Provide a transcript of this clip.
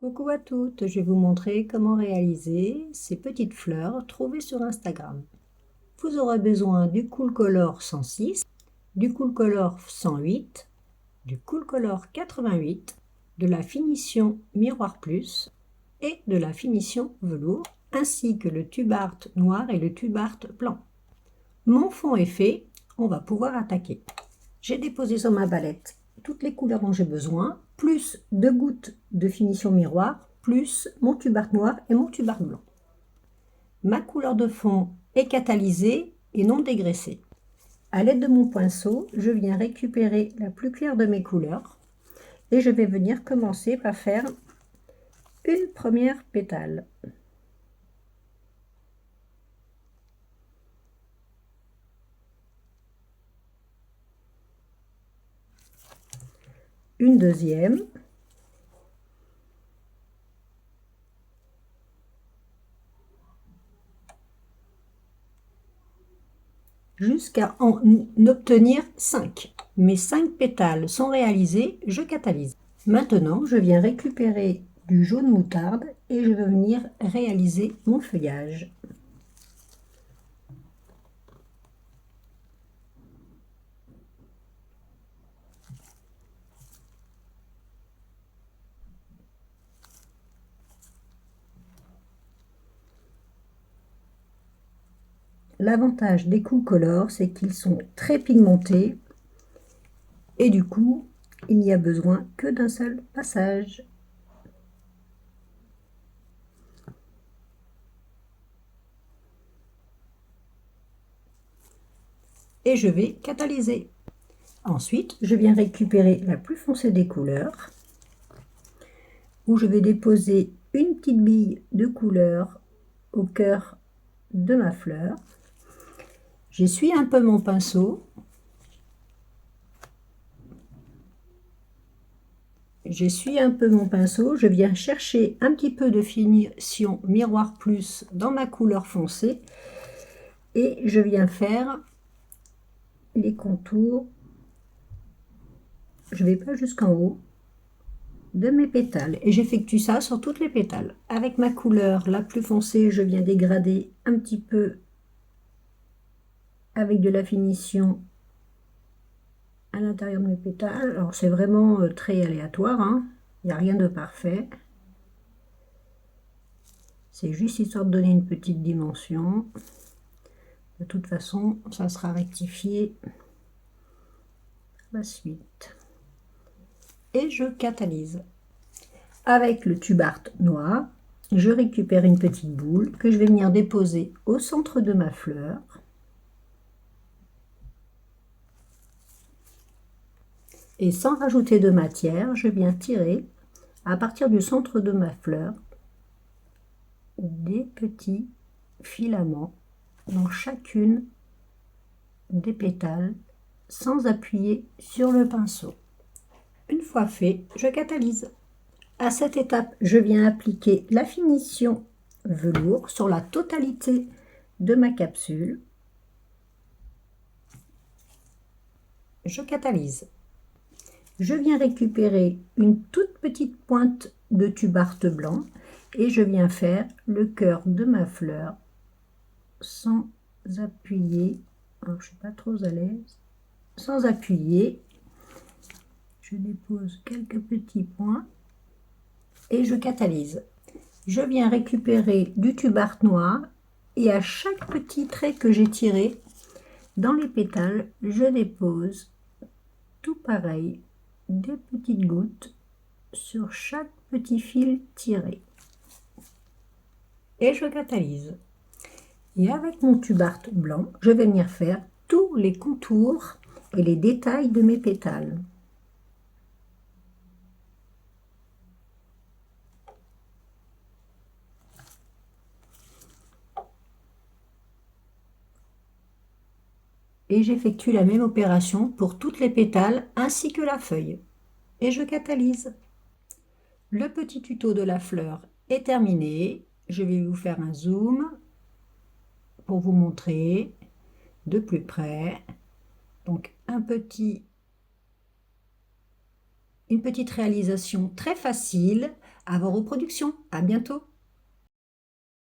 Coucou à toutes, je vais vous montrer comment réaliser ces petites fleurs trouvées sur Instagram. Vous aurez besoin du Coolcolor 106, du Coolcolor 108, du Coolcolor 88, de la finition Miroir Plus et de la finition Velours, ainsi que le tube art noir et le tube art blanc. Mon fond est fait, on va pouvoir attaquer. J'ai déposé sur ma palette toutes les couleurs dont j'ai besoin, plus 2 gouttes de finition miroir, plus mon tube art noir et mon tube art blanc. Ma couleur de fond est catalysée et non dégraissée. À l'aide de mon pinceau, je viens récupérer la plus claire de mes couleurs et je vais venir commencer par faire une première pétale. Une deuxième, jusqu'à en obtenir 5. Mes 5 pétales sont réalisés, je catalyse. Maintenant, je viens récupérer du jaune moutarde et je vais venir réaliser mon feuillage. L'avantage des Coolcolor, c'est qu'ils sont très pigmentés et du coup, il n'y a besoin que d'un seul passage. Et je vais catalyser. Ensuite, je viens récupérer la plus foncée des couleurs, où je vais déposer une petite bille de couleur au cœur de ma fleur. J'essuie un peu mon pinceau. Je viens chercher un petit peu de finition Miroir Plus dans ma couleur foncée et je viens faire les contours. Je vais pas jusqu'en haut de mes pétales et j'effectue ça sur toutes les pétales. Avec ma couleur la plus foncée, je viens dégrader un petit peu avec de la finition à l'intérieur de mes pétales. Alors c'est vraiment très aléatoire, hein. Il n'y a rien de parfait. C'est juste histoire de donner une petite dimension. De toute façon, ça sera rectifié la suite. Et je catalyse. Avec le tube art noir, je récupère une petite boule que je vais venir déposer au centre de ma fleur. Et sans rajouter de matière, je viens tirer à partir du centre de ma fleur des petits filaments dans chacune des pétales sans appuyer sur le pinceau. Une fois fait, je catalyse. À cette étape, je viens appliquer la finition velours sur la totalité de ma capsule. Je catalyse. Je viens récupérer une toute petite pointe de tube art blanc et je viens faire le cœur de ma fleur sans appuyer. Alors, je ne suis pas trop à l'aise. Sans appuyer, je dépose quelques petits points et je catalyse. Je viens récupérer du tube art noir et à chaque petit trait que j'ai tiré dans les pétales, je dépose tout pareil des petites gouttes sur chaque petit fil tiré. Et je catalyse. Et avec mon tube art blanc, je vais venir faire tous les contours et les détails de mes pétales. Et j'effectue la même opération pour toutes les pétales ainsi que la feuille. Et je catalyse. Le petit tuto de la fleur est terminé. Je vais vous faire un zoom pour vous montrer de plus près. Donc une petite réalisation très facile À vos reproductions, à bientôt!